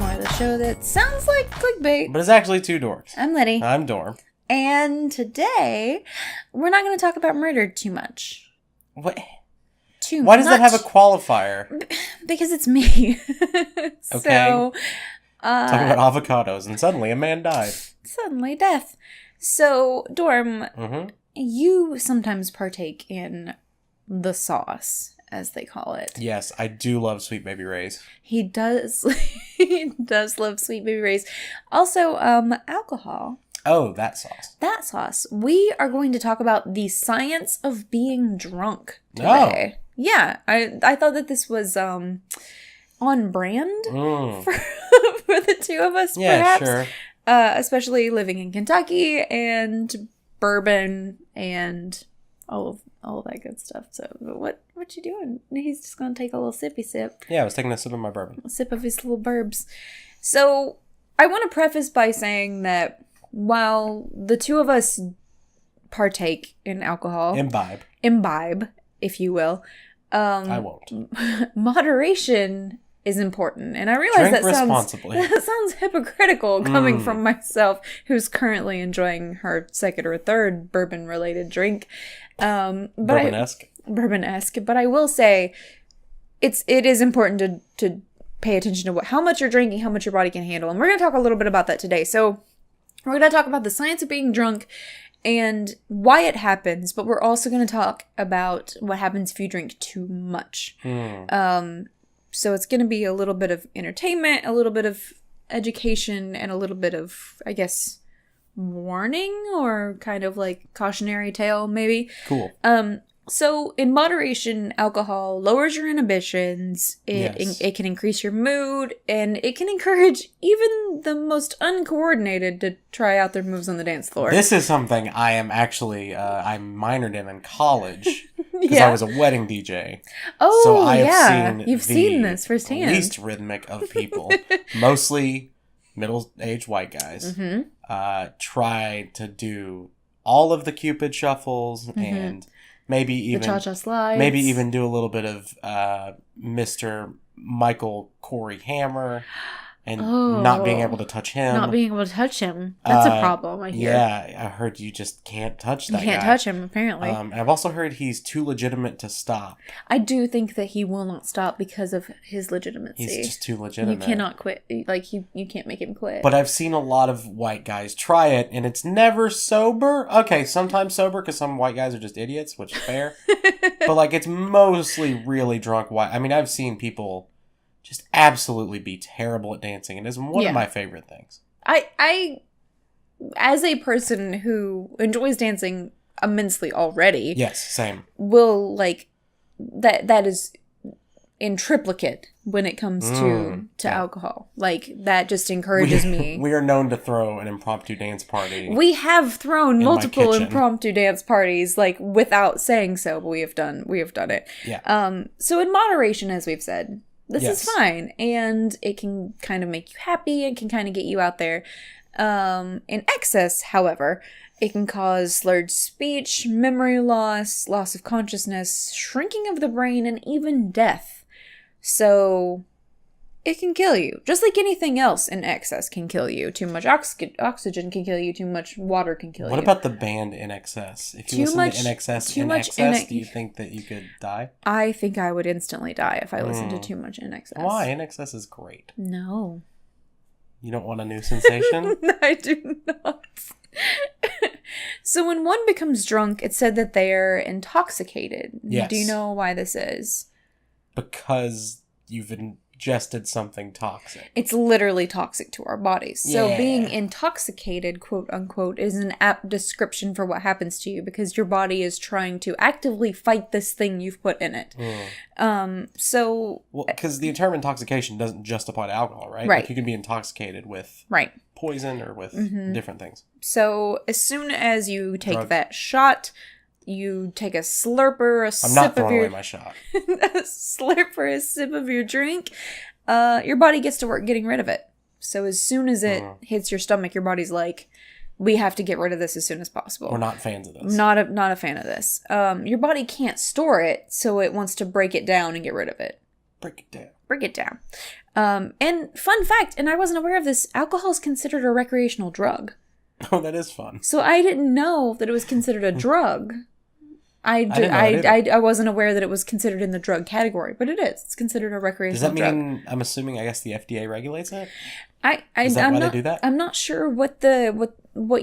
More, the show that sounds like clickbait. But it's actually two dorks. I'm Liddy. I'm Dorm. And today, we're not going to talk about murder too much. What? Why does that have a qualifier? Because it's me. Okay. So, talking about avocados, and suddenly a man died. Suddenly death. So, Dorm, Mm-hmm. you sometimes partake in the sauce, as they call it. Yes, I do love Sweet Baby Ray's. He does. He does love Sweet Baby Ray's. Also, alcohol. Oh, that sauce. That sauce. We are going to talk about the science of being drunk today. Oh. Yeah, I thought that this was on brand for the two of us, Yeah, perhaps. sure. Especially living in Kentucky and bourbon and all of that good stuff. So what you doing? He's just gonna take a little sippy sip. Yeah, I was taking a sip of my bourbon. A sip of his little burbs. So I want to preface by saying that while the two of us partake in alcohol, imbibe, if you will, I won't. moderation is important. And I realize Drink responsibly. That sounds hypocritical coming from myself, who's currently enjoying her second or third bourbon-related drink. Bourbon-esque. Bourbon-esque. But I will say, it is important to pay attention to how much you're drinking, how much your body can handle. And we're going to talk a little bit about that today. So we're going to talk about the science of being drunk and why it happens, but we're also going to talk about what happens if you drink too much. So it's going to be a little bit of entertainment, a little bit of education, and a little bit of, I guess, warning or kind of like cautionary tale, maybe. Cool. So in moderation, alcohol lowers your inhibitions, it can increase your mood, and it can encourage even the most uncoordinated to try out their moves on the dance floor. This is something I am actually, I minored in college, because Yeah. I was a wedding DJ. Oh, so I have yeah. seen You've seen this firsthand. least rhythmic of people, mostly middle-aged white guys, try to do all of the Cupid shuffles and maybe even the cha-cha slides. Maybe even do a little bit of Mr. Michael Corey Hammer and not being able to touch him. Not being able to touch him. That's a problem, I hear. Yeah, I heard you just can't touch that guy. You can't touch him, apparently. And I've also heard he's too legitimate to stop. I do think that he will not stop because of his legitimacy. He's just too legitimate. You cannot quit. Like, you can't make him quit. But I've seen a lot of white guys try it, and it's never sober. Okay, sometimes sober, because some white guys are just idiots, which is fair. But, like, it's mostly really drunk white. I mean, I've seen people just absolutely be terrible at dancing, and it's one of my favorite things. I, as a person who enjoys dancing immensely already... Yes, same. ...will, like... That is in triplicate when it comes to alcohol. Like, that just encourages me. We are known to throw an impromptu dance party. We have thrown multiple impromptu dance parties, like, without saying so, but we have done it. Yeah. So in moderation, as we've said, this is fine. And it can kind of make you happy and can kind of get you out there. In excess, however, it can cause slurred speech, memory loss, loss of consciousness, shrinking of the brain, and even death. So it can kill you. Just like anything else in excess can kill you. Too much oxygen can kill you. Too much water can kill you. What about the band In Excess? If you listen to In Excess, do you think that you could die? I think I would instantly die if I listened to too much In Excess. Why? In Excess is great. No. You don't want a new sensation? I do not. So when one becomes drunk, it's said that they're intoxicated. Yes. Do you know why this is? Because you've ingested something toxic. It's literally toxic to our bodies. So being intoxicated, quote unquote, is an apt description for what happens to you because your body is trying to actively fight this thing you've put in it. Well, because the term intoxication doesn't just apply to alcohol, right? Right. Like you can be intoxicated with poison or with different things. So as soon as you take that shot, you take a slurper, I'm not throwing away my shot. A slurper, a sip of your drink, your body gets to work getting rid of it. So as soon as it hits your stomach, your body's like, we have to get rid of this as soon as possible. We're not fans of this. Not a fan of this. Your body can't store it, so it wants to break it down and get rid of it. Break it down. Break it down. And fun fact, and I wasn't aware of this, alcohol is considered a recreational drug. Oh, that is fun. So I didn't know that it was considered a drug. I wasn't aware that it was considered in the drug category, but it is. It's considered a recreational drug. Does that mean, I'm assuming, I guess the FDA regulates it? Is that why they do that? I'm not sure what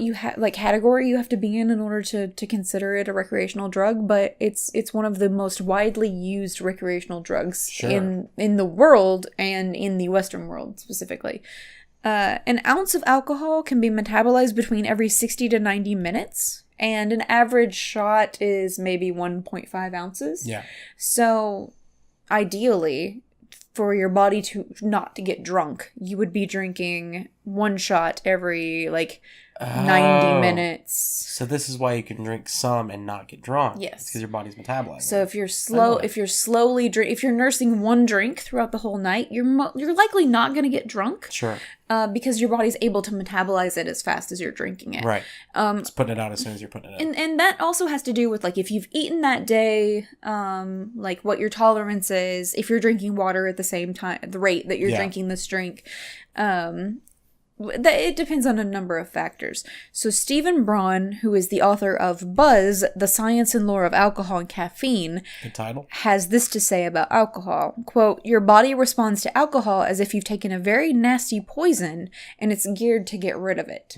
you have, like, category you have to be in order to consider it a recreational drug, but it's one of the most widely used recreational drugs in the world and in the Western world specifically. An ounce of alcohol can be metabolized between every 60 to 90 minutes. And an average shot is maybe 1.5 ounces. Yeah. So, ideally, for your body not to get drunk, you would be drinking one shot every, 90 minutes. So this is why you can drink some and not get drunk. Yes. Because your body's metabolizing. So if you're nursing one drink throughout the whole night, you're likely not going to get drunk. Sure. Because your body's able to metabolize it as fast as you're drinking it. Right. It's putting it out as soon as you're putting it in. And that also has to do with, if you've eaten that day, what your tolerance is, if you're drinking water at the same time, the rate that you're drinking this drink. It depends on a number of factors. So Stephen Braun, who is the author of Buzz, The Science and Lore of Alcohol and Caffeine, Good title, has this to say about alcohol. Quote, "Your body responds to alcohol as if you've taken a very nasty poison and it's geared to get rid of it.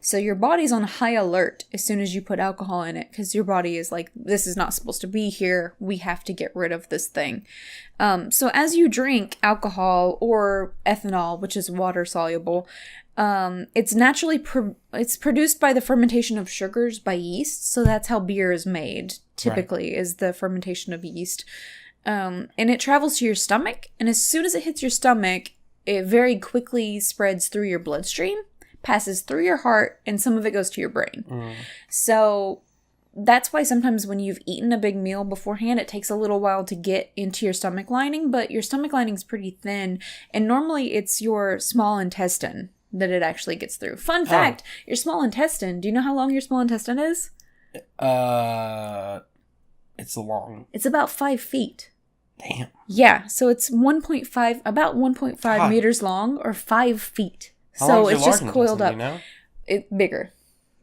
So your body's on high alert as soon as you put alcohol in it because your body is like, this is not supposed to be here. We have to get rid of this thing." So as you drink alcohol or ethanol, which is water soluble, it's naturally it's produced by the fermentation of sugars by yeast. So that's how beer is made, typically, is the fermentation of yeast. And it travels to your stomach. And as soon as it hits your stomach, it very quickly spreads through your bloodstream, passes through your heart, and some of it goes to your brain. So that's why sometimes when you've eaten a big meal beforehand, it takes a little while to get into your stomach lining, but your stomach lining is pretty thin, and normally it's your small intestine that it actually gets through. Fun fact, your small intestine, do you know how long your small intestine is? It's long. It's about 5 feet. Damn. Yeah, so it's about 1.5 meters long, or 5 feet. So it's just coiled up. You know? It's bigger.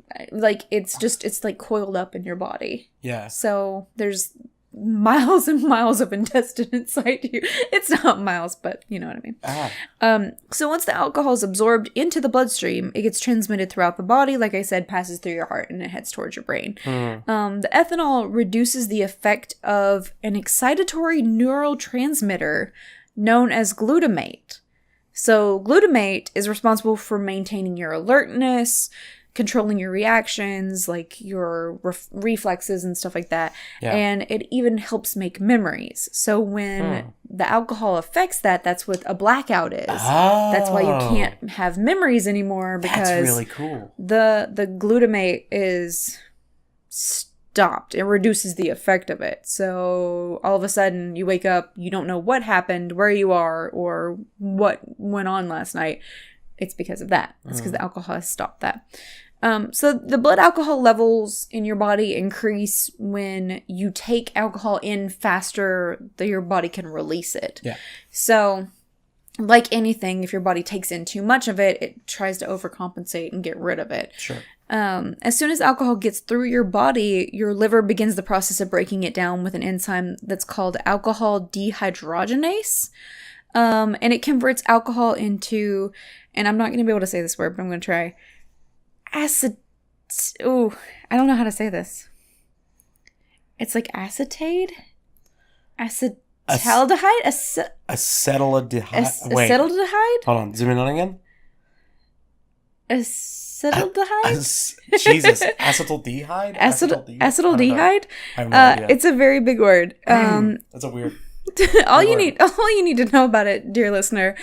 It's coiled up in your body. Yeah. So there's miles and miles of intestine inside you. It's not miles, but you know what I mean. So once the alcohol is absorbed into the bloodstream, it gets transmitted throughout the body. Like I said, passes through your heart and it heads towards your brain. The ethanol reduces the effect of an excitatory neurotransmitter known as glutamate. So glutamate is responsible for maintaining your alertness, controlling your reactions, like your reflexes and stuff like that. Yeah. And it even helps make memories. So when the alcohol affects that, that's what a blackout is. Oh. That's why you can't have memories anymore, because that's really cool. The glutamate is stopped. It reduces the effect of it. So all of a sudden you wake up, you don't know what happened, where you are, or what went on last night. It's because of that. It's because the alcohol has stopped that. So the blood alcohol levels in your body increase when you take alcohol in faster than your body can release it. Yeah. So like anything, if your body takes in too much of it, it tries to overcompensate and get rid of it. Sure. As soon as alcohol gets through your body, your liver begins the process of breaking it down with an enzyme that's called alcohol dehydrogenase. And it converts alcohol into, and I'm not going to be able to say this word, but I'm going to try. I don't know how to say this. It's like acetate? Acetaldehyde? Acetaldehyde? Wait. Acetaldehyde? Hold on, zoom in on again. Acetaldehyde? Jesus. Acetaldehyde? Acetaldehyde? I have no idea. It's a very big word. That's a weird... all you need to know about it, dear listener,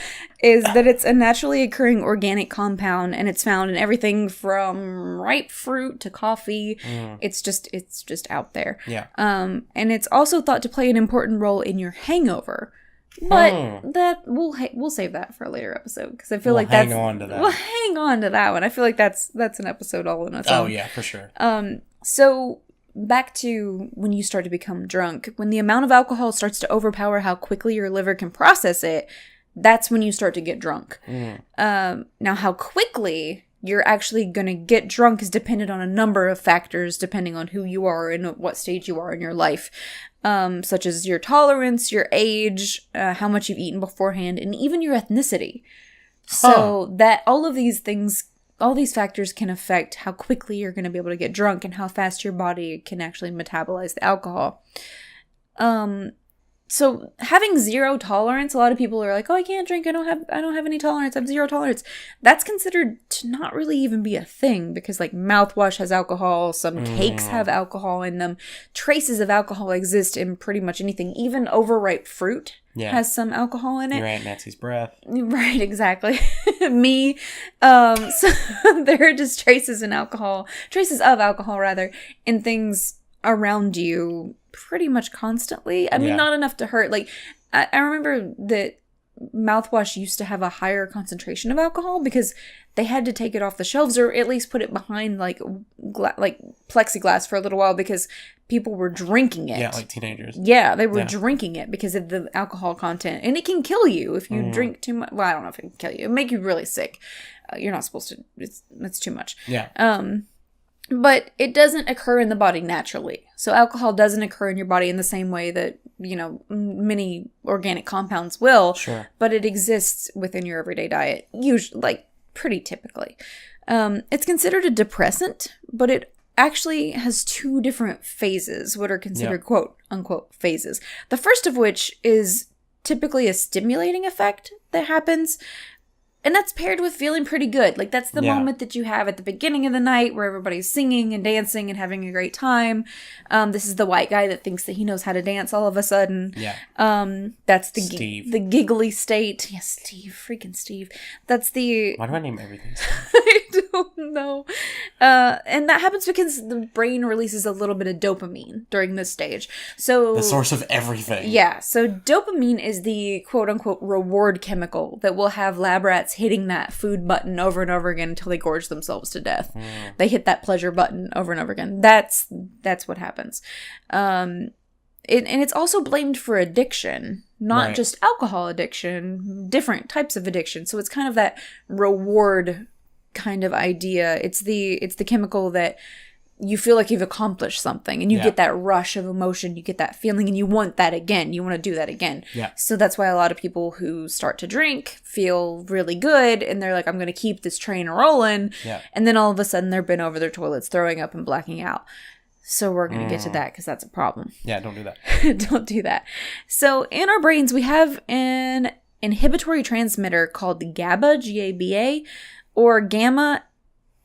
is that it's a naturally occurring organic compound, and it's found in everything from ripe fruit to coffee. It's just out there. Yeah. And it's also thought to play an important role in your hangover. But that we'll save that for a later episode, because I feel we'll hang on to that one. I feel like that's an episode all in its own. Oh yeah, for sure. So back to when you start to become drunk, when the amount of alcohol starts to overpower how quickly your liver can process it, that's when you start to get drunk. Now, how quickly you're actually going to get drunk is dependent on a number of factors, depending on who you are and what stage you are in your life, such as your tolerance, your age, how much you've eaten beforehand, and even your ethnicity. So that all of these things, all these factors can affect how quickly you're going to be able to get drunk and how fast your body can actually metabolize the alcohol. So having zero tolerance, a lot of people are like, oh, I can't drink. I don't have any tolerance. I have zero tolerance. That's considered to not really even be a thing because like mouthwash has alcohol. Some cakes have alcohol in them. Traces of alcohol exist in pretty much anything. Even overripe fruit has some alcohol in it. Your Aunt Nancy's breath. Right, exactly. Me. So there are just traces of alcohol rather, in things around you pretty much constantly. I mean, not enough to hurt. Like, I remember that mouthwash used to have a higher concentration of alcohol because they had to take it off the shelves or at least put it behind like plexiglass for a little while because people were drinking it. Yeah, like teenagers. Yeah, they were drinking it because of the alcohol content. And it can kill you if you drink too much. Well, I don't know if it can kill you. It'll make you really sick. You're not supposed to. It's too much. Yeah. But it doesn't occur in the body naturally. So alcohol doesn't occur in your body in the same way that, you know, many organic compounds will. Sure. But it exists within your everyday diet, usually, like, pretty typically. It's considered a depressant, but it actually has two different phases, what are considered quote unquote phases. The first of which is typically a stimulating effect that happens. And that's paired with feeling pretty good. Like, that's the moment that you have at the beginning of the night where everybody's singing and dancing and having a great time. This is the white guy that thinks that he knows how to dance all of a sudden. Yeah. That's the Steve. The giggly state. Yes, Steve. Freaking Steve. That's the... Why do I name everything Steve? I don't know. And that happens because the brain releases a little bit of dopamine during this stage. So... The source of everything. Yeah. So dopamine is the quote-unquote reward chemical that will have lab rats hitting that food button over and over again until they gorge themselves to death. They hit that pleasure button over and over again. That's what happens. And it's also blamed for addiction, not just alcohol addiction, different types of addiction. So it's kind of that reward kind of idea. It's the chemical that you feel like you've accomplished something and you get that rush of emotion, you get that feeling and you want that again. You want to do that again. Yeah. So that's why a lot of people who start to drink feel really good and they're like, I'm going to keep this train rolling. Yeah. And then all of a sudden they're bent over their toilets, throwing up and blacking out. So we're going to get to that because that's a problem. Yeah, don't do that. Don't do that. So in our brains, we have an inhibitory transmitter called GABA, G-A-B-A, or gamma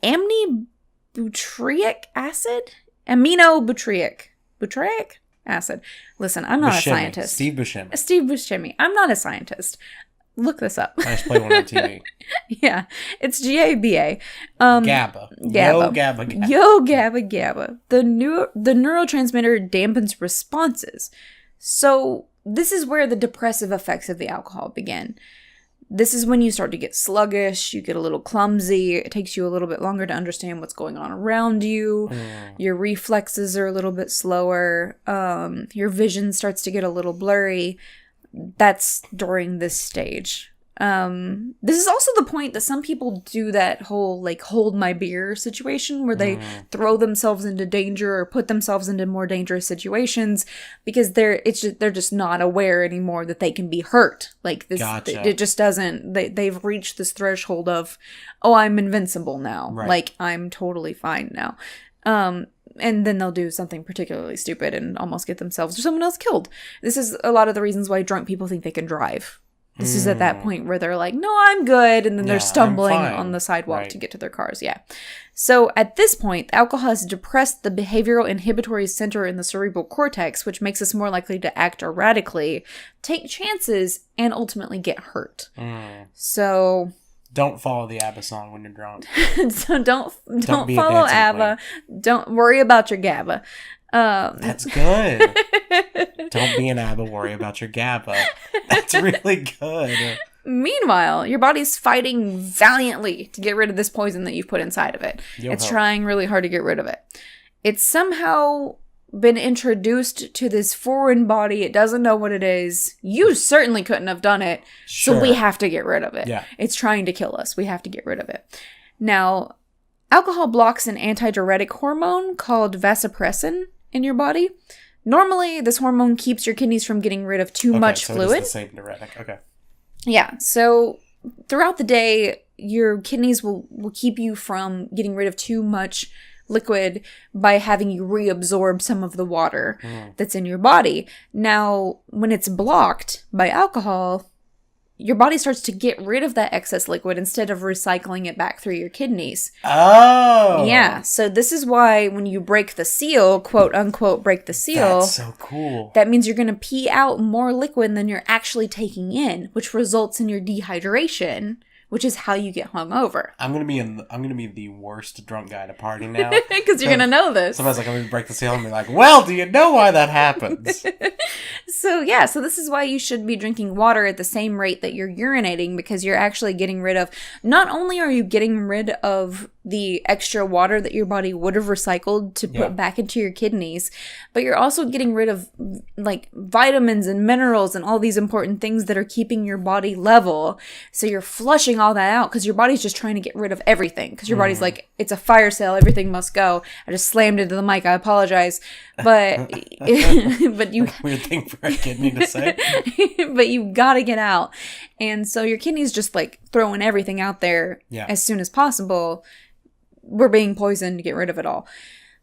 aminobutyric acid? Butyric acid. Listen, I'm not a scientist. Steve Buscemi. Steve Buscemi. I'm not a scientist. Look this up. I just played one on TV. Yeah, it's GABA. GABA. Yo, GABA. Yo, GABA. The neurotransmitter dampens responses. So this is where the depressive effects of the alcohol begin. This is when you start to get sluggish, you get a little clumsy, it takes you a little bit longer to understand what's going on around you, your reflexes are a little bit slower, your vision starts to get a little blurry. That's during this stage. This is also the point that some people do that whole, like, hold my beer situation where they throw themselves into danger or put themselves into more dangerous situations because they're just not aware anymore that they can be hurt. Like, this, Gotcha. it just doesn't, they've reached this threshold of, oh, I'm invincible now. Right. Like, I'm totally fine now. And then they'll do something particularly stupid and almost get themselves or someone else killed. This is a lot of the reasons why drunk people think they can drive. This is at that point where they're like, no, I'm good. And then they're stumbling on the sidewalk to get to their cars. Yeah. So at this point, alcohol has depressed the behavioral inhibitory center in the cerebral cortex, which makes us more likely to act erratically, take chances, and ultimately get hurt. So... Don't follow the ABBA song when you're drunk. So don't follow ABBA. Don't worry about your GABA. That's good. Don't be an ABBA, worry about your GABA. That's really good. Meanwhile, your body's fighting valiantly to get rid of this poison that you've put inside of it. It's trying really hard to get rid of it. it's somehow been introduced to this foreign body. It doesn't know what it is. You certainly couldn't have done it. Sure. So we have to get rid of it. Yeah. It's trying to kill us. We have to get rid of it. Now, alcohol blocks an antidiuretic hormone called vasopressin in your body. Normally, this hormone keeps your kidneys from getting rid of too much fluid. It is the same diuretic. Okay. Yeah. So throughout the day, your kidneys will keep you from getting rid of too much liquid by having you reabsorb some of the water that's in your body. Now, when it's blocked by alcohol, your body starts to get rid of that excess liquid instead of recycling it back through your kidneys. Oh! Yeah, so this is why when you break the seal, quote unquote, break the seal. That's so cool. That means you're going to pee out more liquid than you're actually taking in, which results in your dehydration, which is how you get hungover. I'm gonna be the worst drunk guy at a party now. Because you're gonna know this. Somebody's like, I'm gonna break the seal and be like, well, do you know why that happens? So this is why you should be drinking water at the same rate that you're urinating, because you're actually getting rid of, not only are you getting rid of the extra water that your body would have recycled to put back into your kidneys, but you're also getting rid of like vitamins and minerals and all these important things that are keeping your body level. So you're flushing all that out because your body's just trying to get rid of everything, because your body's like, it's a fire sale, everything must go. I just slammed into the mic, I apologize, but but you weird thing for a kidney to say. But you gotta get out, and so your kidneys just like throwing everything out there as soon as possible. We're being poisoned to get rid of it all.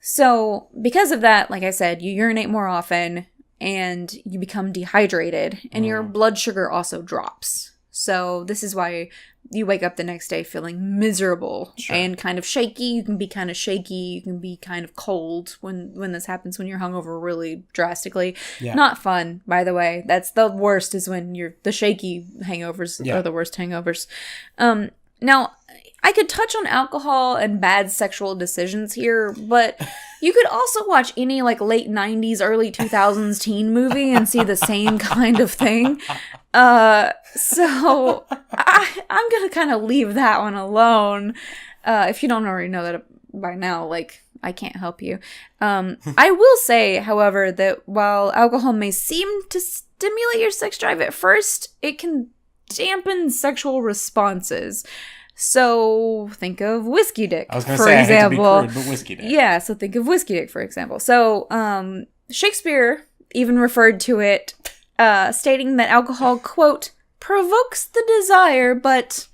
So because of that, like I said, you urinate more often and you become dehydrated, and your blood sugar also drops. So this is why you wake up the next day feeling miserable and kind of shaky. You can be kind of shaky. You can be kind of cold when this happens, when you're hungover really drastically. Yeah. Not fun, by the way. That's the worst, is when the shaky hangovers are the worst hangovers. Now, I could touch on alcohol and bad sexual decisions here, but you could also watch any like late 90s, early 2000s teen movie and see the same kind of thing. So I'm going to kind of leave that one alone. If you don't already know that by now, like, I can't help you. I will say, however, that while alcohol may seem to stimulate your sex drive at first, it can dampen sexual responses. So think of Whiskey Dick, I was going to say, example. I hate to be crude, but Whiskey Dick. Yeah, so think of Whiskey Dick, for example. So Shakespeare even referred to it, stating that alcohol, quote, provokes the desire, but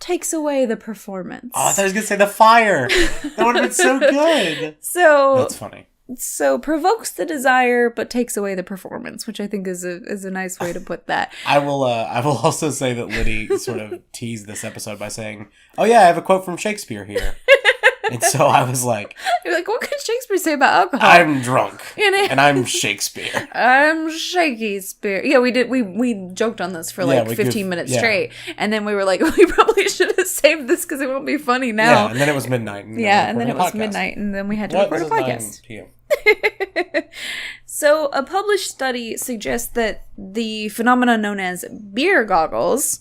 takes away the performance. Oh, I thought I was going to say the fire. That would have been so good. So that's funny. So provokes the desire, but takes away the performance, which I think is a nice way to put that. I will also say that Liddy sort of teased this episode by saying, "Oh yeah, I have a quote from Shakespeare here." And so I was like, "You're like, what could Shakespeare say about alcohol?" I'm drunk, and I'm Shakespeare. I'm Shakespeare. Yeah, we did. We joked on this for like 15 minutes straight, and then we were like, we probably should have saved this because it won't be funny now. Yeah, and then it was midnight. And then it was midnight, and then we had to record a podcast. 9 p.m. So, a published study suggests that the phenomenon known as beer goggles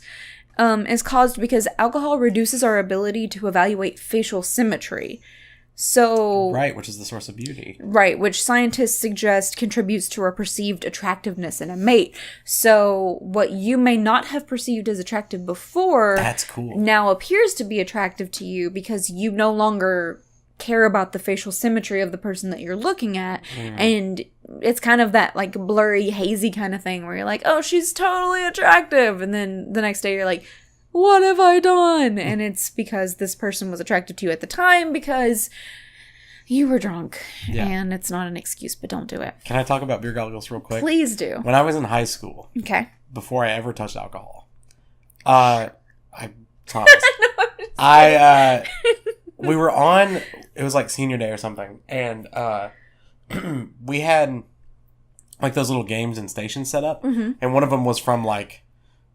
is caused because alcohol reduces our ability to evaluate facial symmetry. So, right, which is the source of beauty. Right, which scientists suggest contributes to our perceived attractiveness in a mate. So, what you may not have perceived as attractive before, that's cool, now appears to be attractive to you because you no longer care about the facial symmetry of the person that you're looking at. And it's kind of that like blurry, hazy kind of thing where you're like, oh, she's totally attractive, and then the next day you're like, what have I done? And it's because this person was attracted to you at the time because you were drunk. And it's not an excuse, but don't do it. Can I talk about beer goggles real quick? Please do. When I was in high school, before I ever touched alcohol, I promise, we were on, it was like senior day or something, and we had like those little games and stations set up, and one of them was from like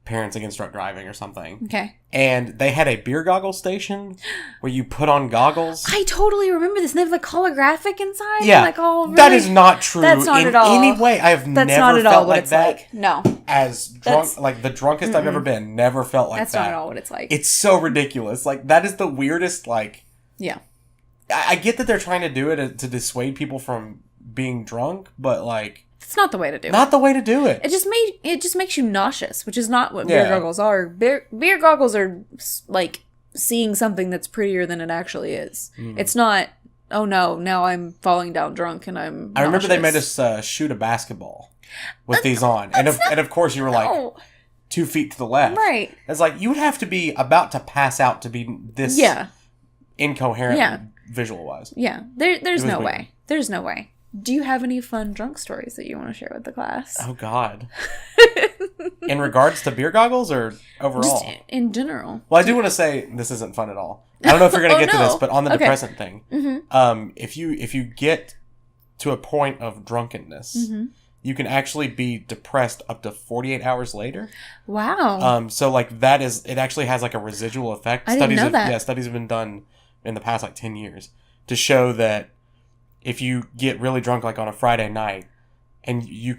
Parents Against Drunk Driving or something. Okay. And they had a beer goggle station where you put on goggles. I totally remember this. And they have like holographic inside. Yeah. Like all really... That is not true. That's not in at all. any way. I have That's never not at felt all what like it's that. Like. No. As drunk, like the drunkest I've ever been, never felt like That's that. That's not at all what it's like. It's so ridiculous. Like that is the weirdest, like. Yeah. I get that they're trying to do it to dissuade people from being drunk, but like It's not the way to do it. not the way to do it. It just makes you nauseous, which is not what Yeah. beer goggles are. Beer goggles are like seeing something that's prettier than it actually is. It's not, oh no, now I'm falling down drunk and I'm I remember they made nauseous. us shoot a basketball with these on, and of course you were like Oh, 2 feet to the left. right. It's like you would have to be about to pass out to be this Yeah. incoherent Yeah. visual wise. Yeah. There's It was no weird. way. There's no way. Do you have any fun drunk stories that you want to share with the class? Oh God. In regards to beer goggles or overall? Just in general. Well, I do want to say this isn't fun at all. I don't know if you're going to Oh, get to no. this, but on the Okay. depressant thing, Mm-hmm. if you get to a point of drunkenness, Mm-hmm. you can actually be depressed up to 48 hours later. Wow. So like it actually has like a residual effect. I didn't know that. Yeah, studies have been done in the past like 10 years to show that if you get really drunk like on a Friday night and you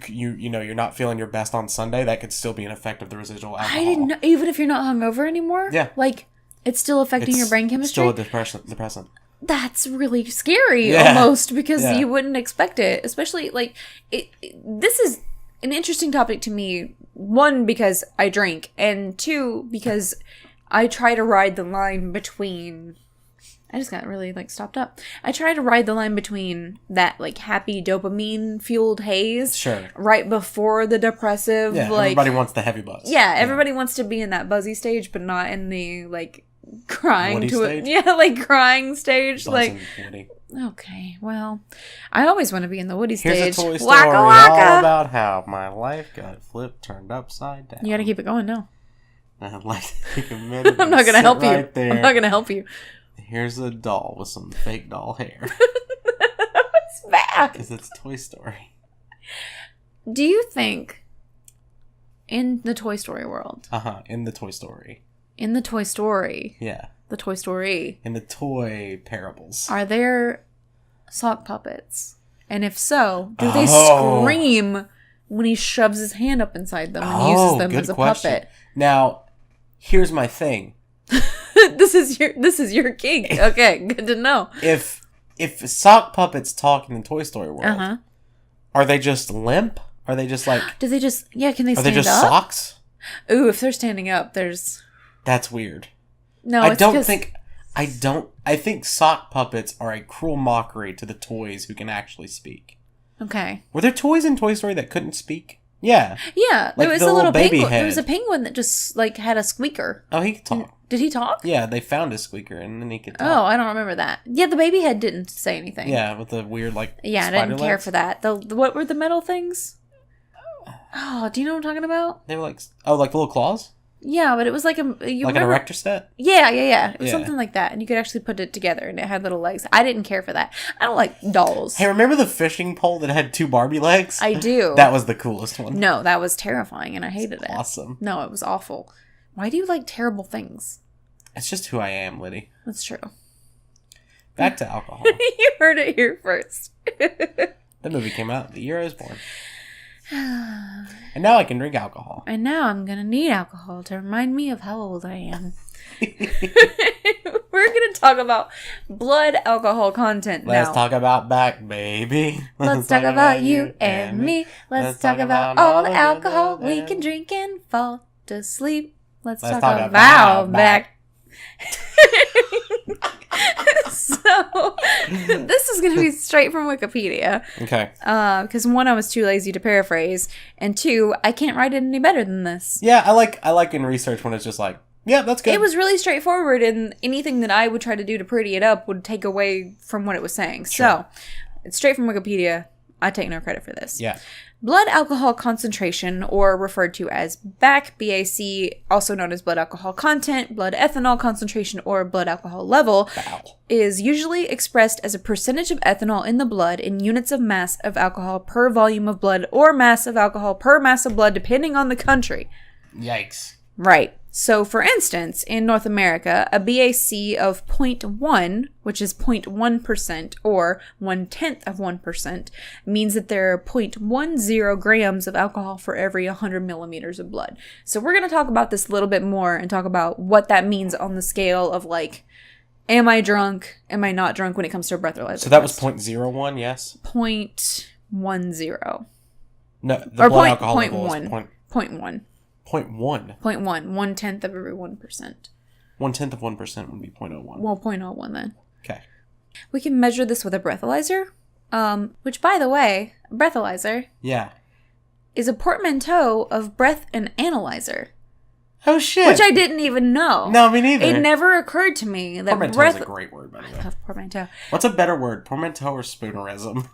know you're not feeling your best on Sunday, that could still be an effect of the residual alcohol. I didn't know, even if you're not hungover anymore? Yeah. Like, it's still affecting your brain chemistry? Still a depressant. That's really scary, Yeah. almost, because Yeah. you wouldn't expect it. Especially, like, this is an interesting topic to me. One, because I drink, and two, because I try to ride the line between... I just got really, like, stopped up. I try to ride the line between that, like, happy dopamine-fueled haze Sure. right before the depressive, Yeah, like... everybody wants the heavy buzz. Yeah, everybody wants to be in that buzzy stage, but not in the, like, crying Woody to stage? it. Yeah, like, crying stage. Like, Buzzing, Woody. okay, well, I always want to be in the Woody Here's stage. a Toy Story Waka all waka! about how my life got flipped, turned upside down. You gotta keep it going now. I'd like to take a minute. I'm not and gonna sit help you. right there. I'm not gonna help you. Here's a doll with some fake doll hair. It's bad. Because it's Toy Story. Do you think in the Toy Story world, In the Toy Story. in the Toy Story, Yeah. the Toy Story, In the toy parables. are there sock puppets? And if so, do they Oh. scream when he shoves his hand up inside them and uses them good as a question. puppet? Now, here's my thing. This is your kink. Okay, good to know. If sock puppets talk in the Toy Story world, Uh-huh. are they just limp? Are they just like... Do they just can they Are stand they just up? socks? Ooh, if they're standing up, there's That's weird. no. I It's don't 'cause- think... I think sock puppets are a cruel mockery to the toys who can actually speak. Okay. Were there toys in Toy Story that couldn't speak? Yeah. Yeah, Like there was the a little little baby penguin. There head. was a penguin that just like had a squeaker. Oh, he could talk. Did he talk? Yeah, they found his squeaker and then he could Oh, talk. I don't remember that. Yeah, the baby head didn't say anything. Yeah, with the weird like Yeah, I spider didn't care legs. for that. What were the metal things? Oh, do you know what I'm talking about? They were like the little claws, Yeah, but it was like you like an remember? erector set. Yeah. It was Yeah. something like that, and you could actually put it together, and it had little legs. I didn't care for that. I don't like dolls. Hey, remember the fishing pole that had two Barbie legs? I do. That was the coolest one. No, that was terrifying, and I hated it. Awesome. No, it was awful. Why do you like terrible things? It's just who I am, Liddy. That's true. Back to alcohol. You heard it here first. The movie came out the year I was born, and now I can drink alcohol. And now I'm gonna need alcohol to remind me of how old I am. We're gonna talk about blood alcohol content now. Let's talk about back, baby. Let's talk about you and me. Let's talk about all the alcohol we can drink and fall to sleep. Let's talk about back. So, this is going to be straight from Wikipedia. Okay. Because one, I was too lazy to paraphrase, and two, I can't write it any better than this. Yeah, I like in research when it's just like, yeah, that's good. It was really straightforward, and anything that I would try to do to pretty it up would take away from what it was saying. Sure. So, it's straight from Wikipedia. I take no credit for this. Yeah. Blood alcohol concentration, or referred to as BAC, BAC, also known as blood alcohol content, blood ethanol concentration, or blood alcohol level, Wow. is usually expressed as a percentage of ethanol in the blood in units of mass of alcohol per volume of blood, or mass of alcohol per mass of blood, depending on the country. Yikes. Right. So, for instance, in North America, a BAC of 0.1, which is 0.1%, or 1/10 of 1%, means that there are 0.10 grams of alcohol for every 100 millimeters of blood. So we're going to talk about this a little bit more and talk about what that means on the scale of, like, Am I drunk? Am I not drunk when it comes to a breathalyzer? So that was 0.01, yes? 0.10. No, the Or blood point, alcohol point level one. is Point one. 0.1. 0.1. 1/10 of every 1%. 1/10 of 1% would be 0.01. Well, 0.01 then. Okay. We can measure this with a breathalyzer. Which, by the way, a breathalyzer Yeah. is a portmanteau of breath and analyzer. Oh, shit. Which I didn't even know. No, me neither. It never occurred to me that Portmanteau breath... is a great word, by the way. I love portmanteau. What's a better word, portmanteau or spoonerism?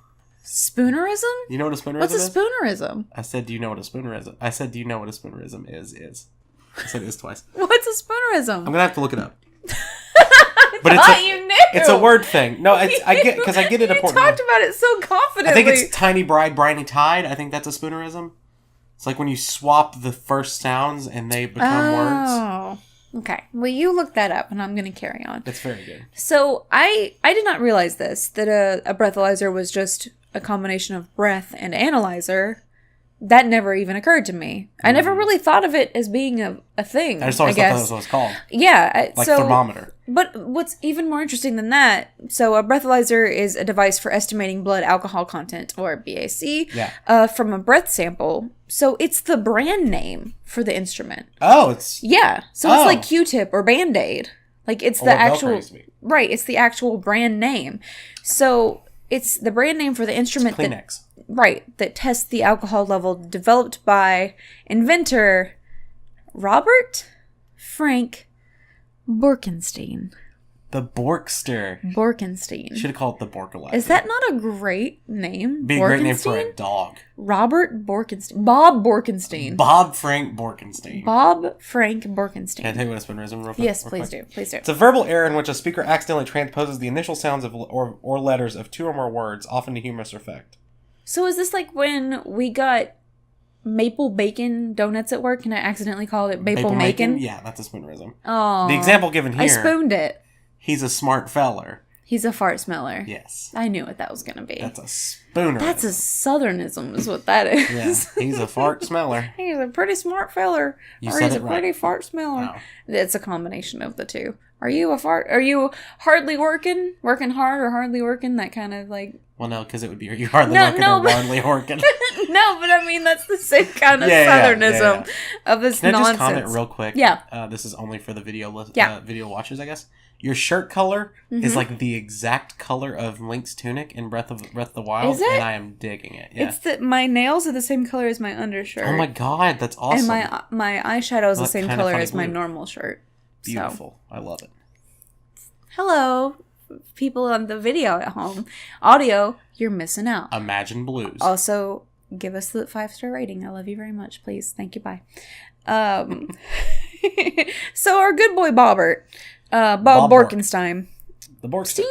Spoonerism? You know what a spoonerism What's a is? spoonerism? I said, do you know what a spoonerism? I said, do you know what a spoonerism is? I said is twice. What's a spoonerism? I'm gonna have to look it up. But you knew. It's a word thing. No, I get because I get it You important. talked about it so confidently. I think it's tiny bride, briny tide. I think that's a spoonerism. It's like when you swap the first sounds and they become words. Oh. Okay. Well, you look that up, and I'm going to carry on. That's very good. So I did not realize this, that a breathalyzer was just a combination of breath and analyzer. That never even occurred to me. I never really thought of it as being a thing. I just always thought that was what it's called. Yeah. Like thermometer. But what's even more interesting than that, so a breathalyzer is a device for estimating blood alcohol content, or BAC, from a breath sample. So it's the brand name for the instrument. Oh, it's... Yeah. So it's like Q-tip or Band-Aid. Like it's the actual... Right. It's the actual brand name. So it's the brand name for the instrument Kleenex. that tests the alcohol level, developed by inventor Robert Frank Borkenstein. The Borkster. Borkenstein. Should have called it the Borkalizer. Is that not a great name? Be a great name for a dog. Robert Borkenstein. Bob Borkenstein. Bob Frank Borkenstein. Bob Frank Borkenstein. Can I tell you what a spoonerism real quick? Yes, please do. Please do. It's a verbal error in which a speaker accidentally transposes the initial sounds of or letters of two or more words, often to humorous effect. So is this like when we got maple bacon donuts at work and I accidentally called it maple bacon? Yeah, that's a spoonerism. Oh. The example given here. I spooned it. He's a smart feller. He's a fart smeller. Yes. I knew what that was going to be. That's a spoonerism. That's a southernism is what that is. Yeah, he's a fart smeller. He's a pretty smart feller. You or said he's it a right. pretty fart smeller. Wow. It's a combination of the two. Are you a fart? Are you hardly working? Working hard or hardly working? That kind of like... Well, no, because it would be, are you hardly working or hardly working? No, but I mean, that's the same kind of southernism of this Can nonsense. I just comment real quick? Yeah. This is only for the video video watchers, I guess. Your shirt color is like the exact color of Link's tunic in Breath of the Wild, Is it? and I am digging it. Yeah. It's that my nails are the same color as my undershirt. Oh my god, that's awesome. And my eyeshadow is the Like same kinda color funny as my blue. normal shirt. Beautiful. I love it. Hello, people on the video at home. Audio, you're missing out. Imagine Blues. Also, give us the 5-star rating. I love you very much. Please. Thank you. Bye. So our good boy Bobbert, Bob Borkenstein. The Borkstein?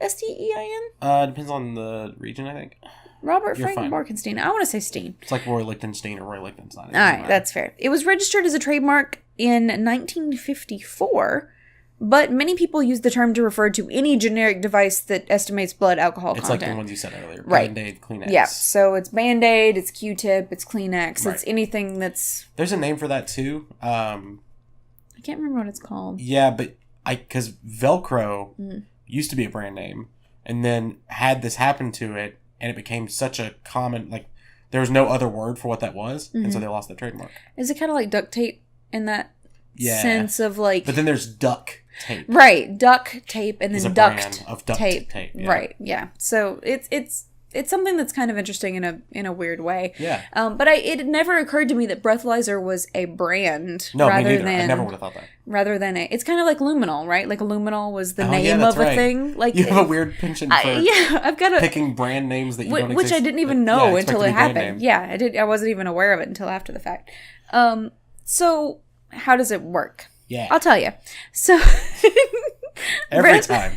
Stein? Depends on the region, I think. Robert You're Frank fine. Borkenstein. I want to say Steen. It's like Roy Lichtenstein or Roy Lichtenstein. All right, that's fair. It was registered as a trademark in 1954, but many people use the term to refer to any generic device that estimates blood alcohol It's content. like the ones you said earlier. Right. Band-Aid, Kleenex. Yeah, so it's Band-Aid, it's Q-tip, it's Kleenex, Right. it's anything that's... There's a name for that too. I can't remember what it's called. Yeah, but because Velcro used to be a brand name, and then had this happen to it, and it became such a common, like, there was no other word for what that was, and so they lost the trademark. Is it kind of like duct tape in that Yeah. sense of like... But then there's duck tape. Right, duck tape and Is then a duct brand of duct tape. tape, yeah. Right, yeah. So it's something that's kind of interesting in a weird way. Yeah. But it never occurred to me that breathalyzer was a brand No, me rather neither. than I never would have thought that. rather than it's kind of like luminol, right? Like a luminol was the Oh, name yeah, that's of a right. thing. Like You have a weird penchant for I've got a picking brand names that you don't which exist. I didn't even know expect until to it be brand happened. name. Yeah, I wasn't even aware of it until after the fact. So how does it work? Yeah. I'll tell you. So Every time.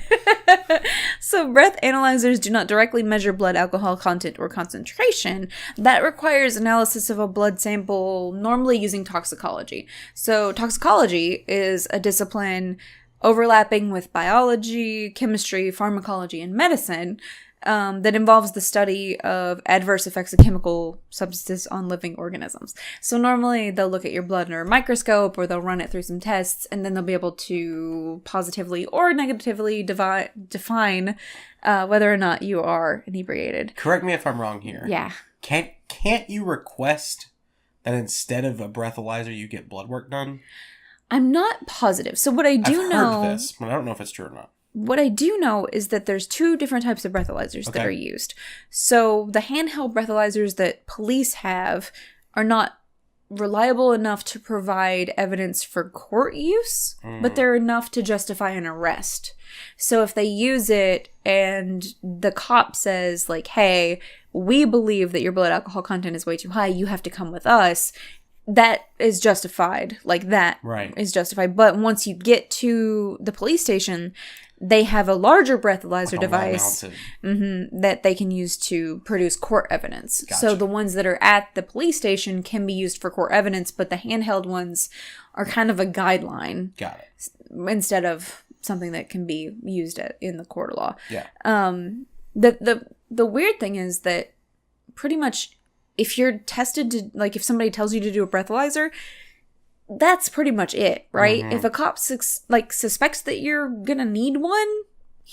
So breath analyzers do not directly measure blood alcohol content or concentration. That requires analysis of a blood sample, normally using toxicology. So toxicology is a discipline overlapping with biology, chemistry, pharmacology, and medicine. that involves the study of adverse effects of chemical substances on living organisms. So normally they'll look at your blood under a microscope, or they'll run it through some tests, and then they'll be able to positively or negatively define whether or not you are inebriated. Correct me if I'm wrong here. Yeah. Can't you request that instead of a breathalyzer you get blood work done? I'm not positive. So what I do know... I've heard this, but I don't know if it's true or not. What I do know is that there's 2 different types of breathalyzers that are used. So the handheld breathalyzers that police have are not reliable enough to provide evidence for court use, but they're enough to justify an arrest. So if they use it and the cop says, like, hey, we believe that your blood alcohol content is way too high, you have to come with us, that is justified. Like, that is justified. But once you get to the police station, they have a larger breathalyzer device that they can use to produce court evidence. Gotcha. So the ones that are at the police station can be used for court evidence, but the handheld ones are kind of a guideline. Got it. Instead of something that can be used in the court of law. Yeah. The weird thing is that pretty much if you're tested to, like, if somebody tells you to do a breathalyzer, that's pretty much it, right? If a cop suspects that you're gonna need one,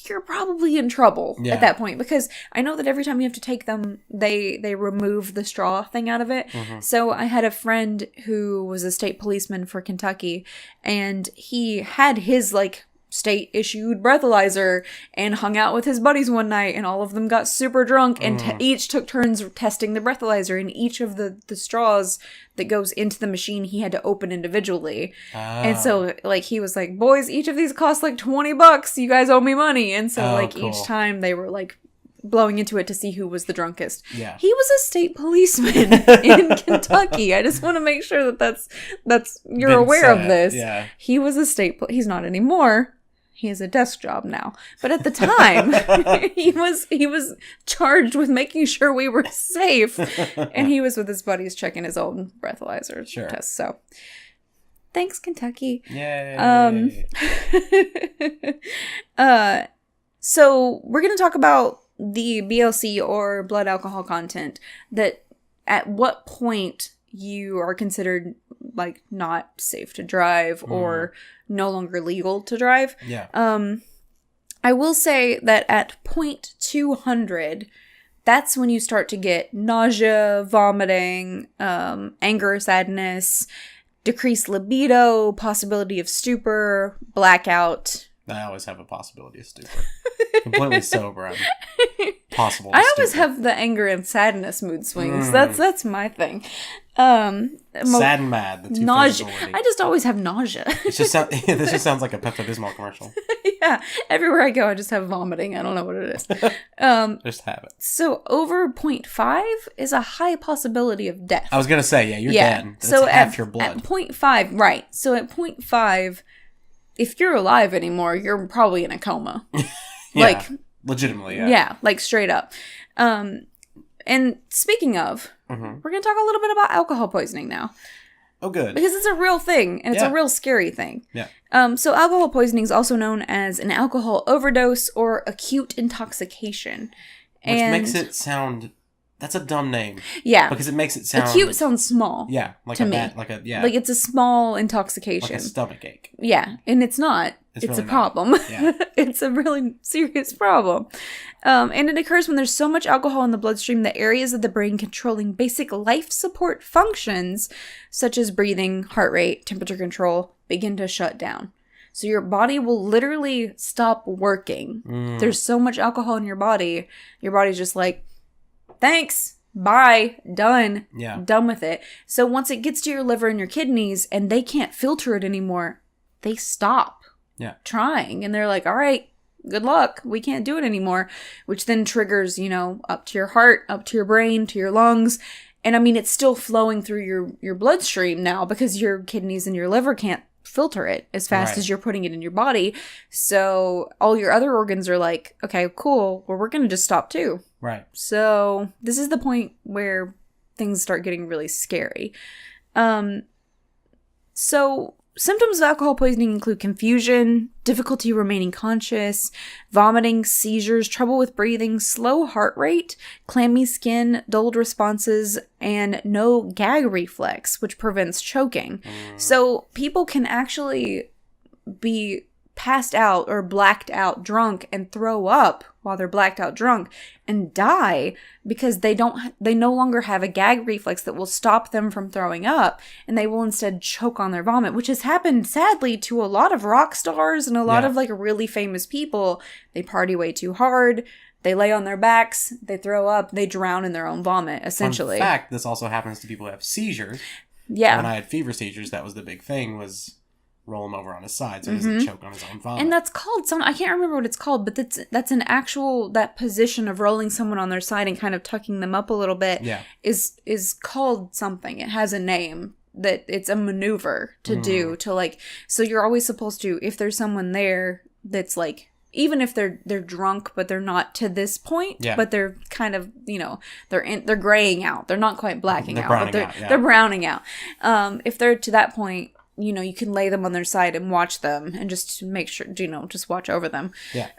you're probably in trouble at that point, because I know that every time you have to take them, they remove the straw thing out of it. So I had a friend who was a state policeman for Kentucky, and he had his, like, state issued breathalyzer and hung out with his buddies one night, and all of them got super drunk and each took turns testing the breathalyzer, and each of the straws that goes into the machine he had to open individually. And so, like, he was like, boys, each of these cost like $20, you guys owe me money. And so each time they were like blowing into it to see who was the drunkest. Yeah. He was a state policeman in Kentucky. I just want to make sure that's you're aware of this. Yeah. He was a he's not anymore. He has a desk job now. But at the time, he was charged with making sure we were safe. And he was with his buddies checking his own breathalyzer tests. So, thanks, Kentucky. Yay. So, we're going to talk about the BAC or blood alcohol content, that at what point you are considered, like, not safe to drive or no longer legal to drive. Yeah. I will say that at 0.200, that's when you start to get nausea, vomiting, anger, sadness, decreased libido, possibility of stupor, blackout. I always have a possibility of stupor. Completely sober, I'm possible. I always have the anger and sadness mood swings. That's my thing. Sad and mad. The two nausea. I just always have nausea. This just sounds like a Pepto-Bismol commercial. Yeah, everywhere I go, I just have vomiting. I don't know what it is. Just have it. So over 0.5 is a high possibility of death. I was gonna say, you're dead. That's so half your blood. At 0.5, right? So at 0.5, if you're alive anymore, you're probably in a coma. Like, legitimately, yeah. Yeah, like straight up. And speaking of, we're going to talk a little bit about alcohol poisoning now. Oh, good. Because it's a real thing, and it's a real scary thing. Yeah. So alcohol poisoning is also known as an alcohol overdose or acute intoxication. Which makes it sound... That's a dumb name. Yeah. Because it makes it sound... Acute sounds small. Yeah. Like to a me. like it's a small intoxication. Like a stomachache. Yeah. And it's not. It's really a problem. Yeah. It's a really serious problem. And it occurs when there's so much alcohol in the bloodstream that areas of the brain controlling basic life support functions, such as breathing, heart rate, temperature control, begin to shut down. So your body will literally stop working. There's so much alcohol in your body's just like, thanks, bye, done, done with it. So once it gets to your liver and your kidneys and they can't filter it anymore, they stop trying. And they're like, all right, good luck. We can't do it anymore. Which then triggers, up to your heart, up to your brain, to your lungs. And I mean, it's still flowing through your bloodstream now because your kidneys and your liver can't filter it as fast as you're putting it in your body. So all your other organs are like, okay, cool. Well, we're going to just stop too. Right. So this is the point where things start getting really scary. So symptoms of alcohol poisoning include confusion, difficulty remaining conscious, vomiting, seizures, trouble with breathing, slow heart rate, clammy skin, dulled responses, and no gag reflex, which prevents choking. So people can actually be passed out or blacked out drunk and throw up while they're blacked out drunk and die because they no longer have a gag reflex that will stop them from throwing up, and they will instead choke on their vomit, which has happened sadly to a lot of rock stars and a lot of like really famous people. They party way too hard, they lay on their backs, they throw up, they drown in their own vomit, essentially. In fact, this also happens to people who have seizures. Yeah. When I had fever seizures, that was the big thing, was roll him over on his side so he doesn't choke on his own vomit. And that's called I can't remember what it's called, but that's an actual, that position of rolling someone on their side and kind of tucking them up a little bit is called something. It has a name, that it's a maneuver to do to like, so you're always supposed to, if there's someone there that's like, even if they're drunk, but they're not to this point, but they're kind of, you know, they're graying out. They're not quite blacking out, but they're browning out. If they're to that point, you know, you can lay them on their side and watch them and just make sure, you know, just watch over them. Yeah.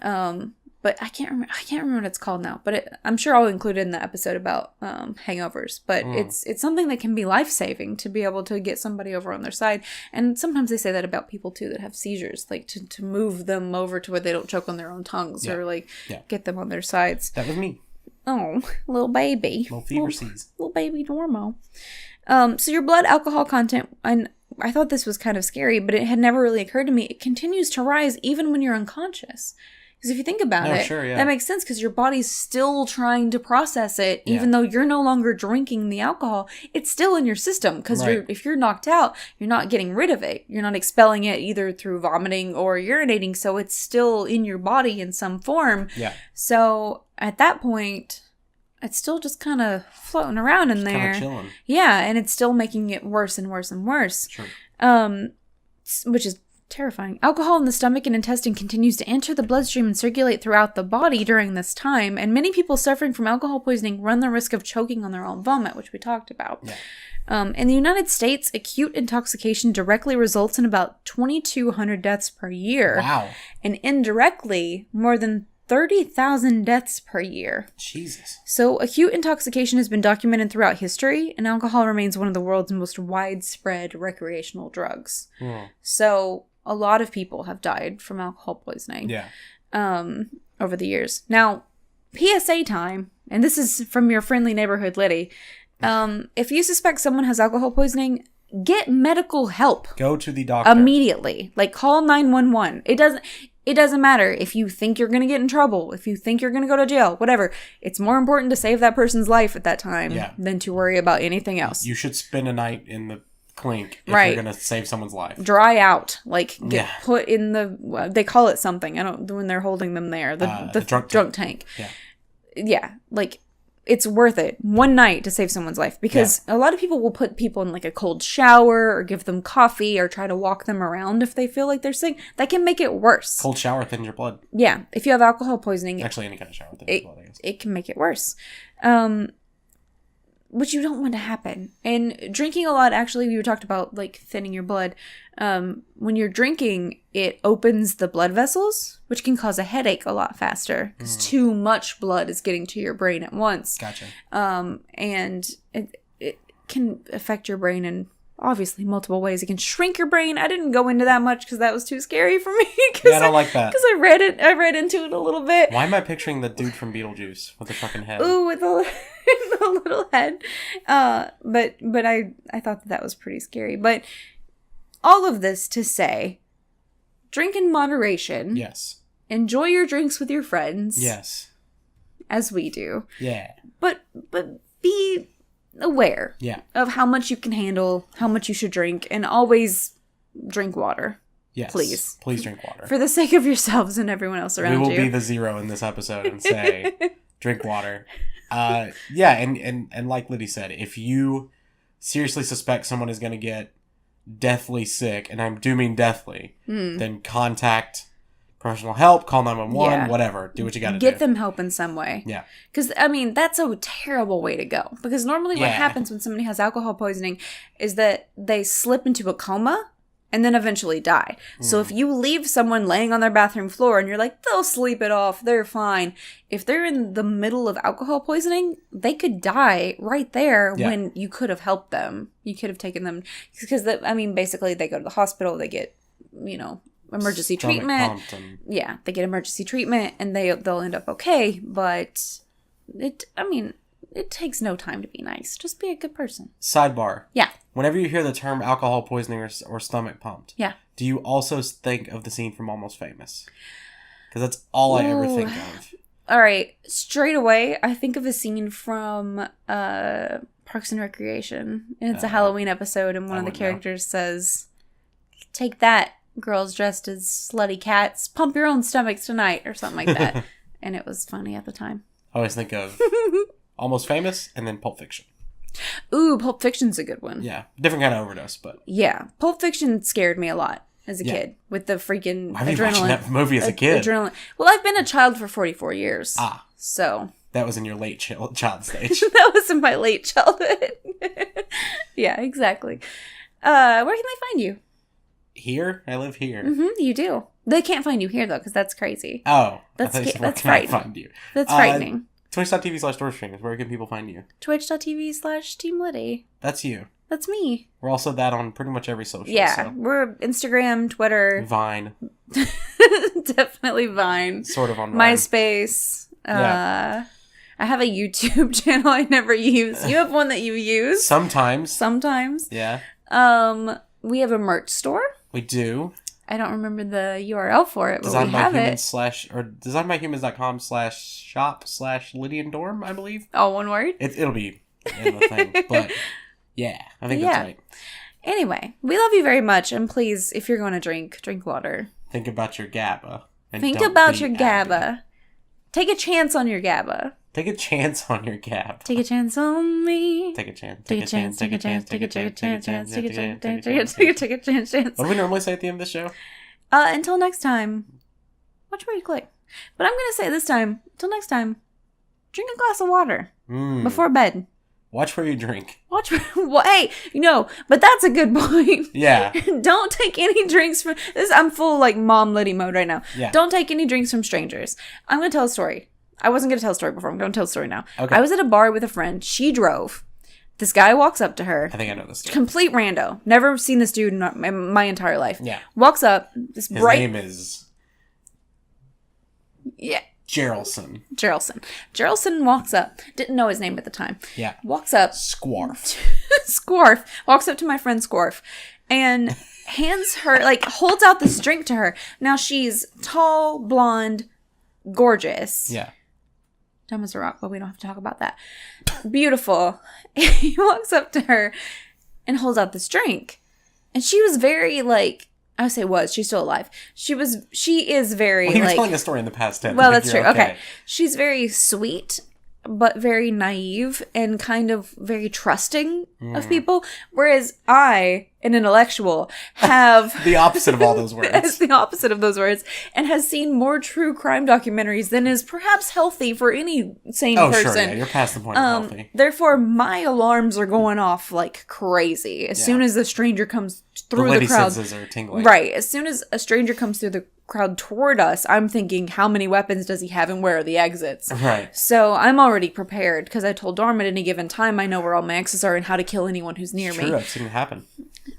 But I can't remember what it's called now, but I'm sure I'll include it in the episode about hangovers. But it's something that can be life-saving to be able to get somebody over on their side. And sometimes they say that about people too that have seizures, like to move them over to where they don't choke on their own tongues or like get them on their sides. That was me. Oh, little baby. Little fever seas. Little baby Normo. So your blood alcohol content, and I thought this was kind of scary, but it had never really occurred to me. It continues to rise even when you're unconscious. Because if you think about it, that makes sense because your body's still trying to process it, even though you're no longer drinking the alcohol. It's still in your system because if you're knocked out, you're not getting rid of it. You're not expelling it either through vomiting or urinating, so it's still in your body in some form. Yeah. So at that point, it's still just kind of floating around in there. Kind of chilling. Yeah, and it's still making it worse and worse and worse. Sure. Which is terrifying. Alcohol in the stomach and intestine continues to enter the bloodstream and circulate throughout the body during this time, and many people suffering from alcohol poisoning run the risk of choking on their own vomit, which we talked about. Yeah. In the United States, acute intoxication directly results in about 2,200 deaths per year. Wow. And indirectly, more than 30,000 deaths per year. Jesus. So acute intoxication has been documented throughout history, and alcohol remains one of the world's most widespread recreational drugs. So a lot of people have died from alcohol poisoning over the years. Now, PSA time, and this is from your friendly neighborhood Liddy. If you suspect someone has alcohol poisoning, get medical help. Go to the doctor. Immediately. Like, call 911. It doesn't matter if you think you're going to get in trouble, if you think you're going to go to jail, whatever. It's more important to save that person's life at that time than to worry about anything else. You should spend a night in the clink if you're going to save someone's life. Dry out. Like, get put in the... They call it something. I don't... When they're holding them there. The drunk tank. Yeah. Like... It's worth it one night to save someone's life because a lot of people will put people in like a cold shower or give them coffee or try to walk them around if they feel like they're sick. That can make it worse. Cold shower thins your blood. Yeah. If you have alcohol poisoning. Actually, any kind of shower thins your blood, I guess. It can make it worse. Which you don't want to happen. And drinking a lot, actually, we talked about like thinning your blood. When you're drinking, it opens the blood vessels, which can cause a headache a lot faster because too much blood is getting to your brain at once. Gotcha. And it can affect your brain in obviously multiple ways. It can shrink your brain. I didn't go into that much because that was too scary for me. Yeah, I don't like that. Because I read into it a little bit. Why am I picturing the dude from Beetlejuice with the fucking head? Ooh, with the little head. But I thought that was pretty scary. But all of this to say, drink in moderation. Yes. Enjoy your drinks with your friends. Yes. As we do. Yeah. But be aware of how much you can handle, how much you should drink, and always drink water. Yes. Please drink water. For the sake of yourselves and everyone else around you. We will be the zero in this episode and say, drink water. And like Liddy said, if you seriously suspect someone is going to get deathly sick, and I do mean deathly, then contact professional help, call 911, whatever. Do what you got to do. Get them help in some way. Yeah. Because, I mean, that's a terrible way to go. Because normally what happens when somebody has alcohol poisoning is that they slip into a coma and then eventually die. So if you leave someone laying on their bathroom floor and you're like, they'll sleep it off, they're fine. If they're in the middle of alcohol poisoning, they could die right there when you could have helped them. You could have taken them, because basically they go to the hospital, they get, emergency treatment. Yeah, they get emergency treatment and they'll end up okay, but it takes no time to be nice. Just be a good person. Sidebar. Yeah. Whenever you hear the term alcohol poisoning or stomach pumped, yeah, do you also think of the scene from Almost Famous? Because that's all I ever think of. All right, straight away, I think of a scene from Parks and Recreation, and it's a Halloween episode, and one of the characters says, "Take that, girls dressed as slutty cats, pump your own stomachs tonight," or something like that. And it was funny at the time. I always think of Almost Famous and then Pulp Fiction. Ooh, Pulp Fiction's a good one. Yeah, different kind of overdose, but... Yeah, Pulp Fiction scared me a lot as a kid with the freaking Why were you watching that movie as a kid? Adrenaline. Well, I've been a child for 44 years. So... That was in your late child stage. That was in my late childhood. Yeah, exactly. Where can they find you? Here? I live here. You do. They can't find you here, though, because that's crazy. Oh. That's frightening. Find you? That's frightening. Twitch.tv/DoorStreams. Where can people find you? Twitch.tv/TeamLiddy. That's you. That's me. We're also that on pretty much every social. Yeah. So. We're Instagram, Twitter. Vine. Definitely Vine. Sort of on Vine. MySpace. I have a YouTube channel I never use. You have one that you use? Sometimes. Yeah. Yeah. We have a merch store. We do. I don't remember the URL for it, but we have it. designbyhumans.com/shop/Lydian Dorm, I believe. All one word? It'll be in the thing. But yeah, I think that's right. Anyway, we love you very much. And please, if you're going to drink water. Think about your GABA. Think about your GABA. Take a chance on your GABA. Take a chance on your gap. Take a chance on me. Take a chance. Take a chance. Take a chance. Take a chance. Take a chance. Take a chance. Take a chance. What do we normally say at the end of the show? Until next time. Watch where you click. But I'm gonna say this time. Until next time. Drink a glass of water before bed. Watch where you drink. Hey, but that's a good point. Yeah. Don't take any drinks from this. I'm full like mom Liddy mode right now. Yeah. Don't take any drinks from strangers. I'm gonna tell a story. I wasn't going to tell a story before. I'm going to tell a story now. Okay. I was at a bar with a friend. She drove. This guy walks up to her. I think I know this story. Complete rando. Never seen this dude in my entire life. Yeah. Walks up. His name is... Yeah. Geraldson. Geraldson walks up. Didn't know his name at the time. Yeah. Walks up. Squarf. Squarf. Walks up to my friend Squarf. And hands her, holds out this drink to her. Now she's tall, blonde, gorgeous. Yeah. Dumb as a rock, but we don't have to talk about that. Beautiful. He walks up to her and holds out this drink. And she was very, I would say she's still alive. She is very, well, he was telling a story in the past tense. Well, that's true. Okay. She's very sweet, but very naive and kind of very trusting of people. Whereas I, an intellectual, have... the opposite of all those words. It's the opposite of those words. And has seen more true crime documentaries than is perhaps healthy for any sane person. Oh, sure, yeah. You're past the point of healthy. Therefore, my alarms are going off like crazy. As soon as a stranger comes through the crowd... senses are tingling. Right. As soon as a stranger comes through the crowd toward us, I'm thinking, how many weapons does he have and where are the exits? Right. So I'm already prepared because I told Darm at any given time I know where all my exits are and how to kill anyone who's near me. True, I've seen it happen.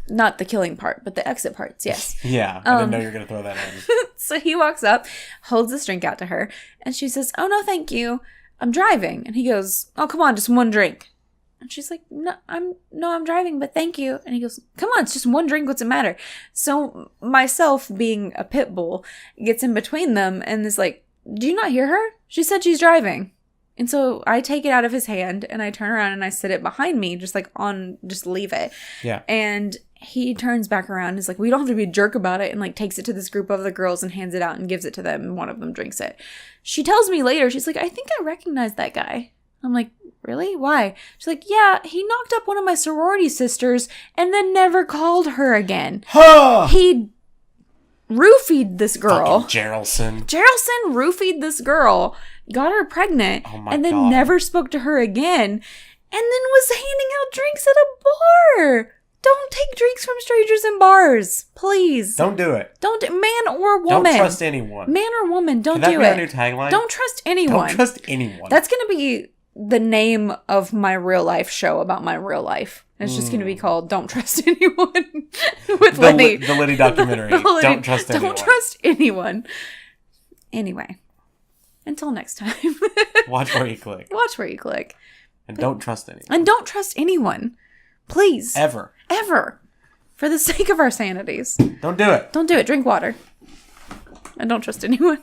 Not the killing part, but the exit parts, yes. Yeah, I didn't know you were going to throw that in. So he walks up, holds this drink out to her, and she says, "Oh, no, thank you. I'm driving." And he goes, "Oh, come on, just one drink." And she's like, "No, I'm driving, but thank you." And he goes, "Come on, it's just one drink. What's the matter?" So myself, being a pit bull, gets in between them and is like, "Do you not hear her? She said she's driving." And so I take it out of his hand and I turn around and I sit it behind me, just leave it. Yeah. And he turns back around and is like, "We don't have to be a jerk about it," and takes it to this group of other girls and hands it out and gives it to them. And one of them drinks it. She tells me later, she's like, "I think I recognize that guy." I'm like, "Really? Why?" She's like, "Yeah, he knocked up one of my sorority sisters and then never called her again." He roofied this girl. Fucking Geraldson roofied this girl, got her pregnant, and then never spoke to her again, and then was handing out drinks at a bar. Don't take drinks from strangers in bars. Please. Don't do it. Don't man or woman. Don't trust anyone. Man or woman, don't Can that do be it. our new tagline? Don't trust anyone. Don't trust anyone. That's going to be the name of my real life show about my real life. It's just going to be called Don't Trust Anyone with Liddy. The Liddy documentary. Don't trust anyone. Don't trust anyone. Anyway, until next time. Watch where you click. Watch where you click. And don't trust anyone. And don't trust anyone. Please. Ever. Ever. For the sake of our sanities. Don't do it. Don't do it. Drink water. And don't trust anyone.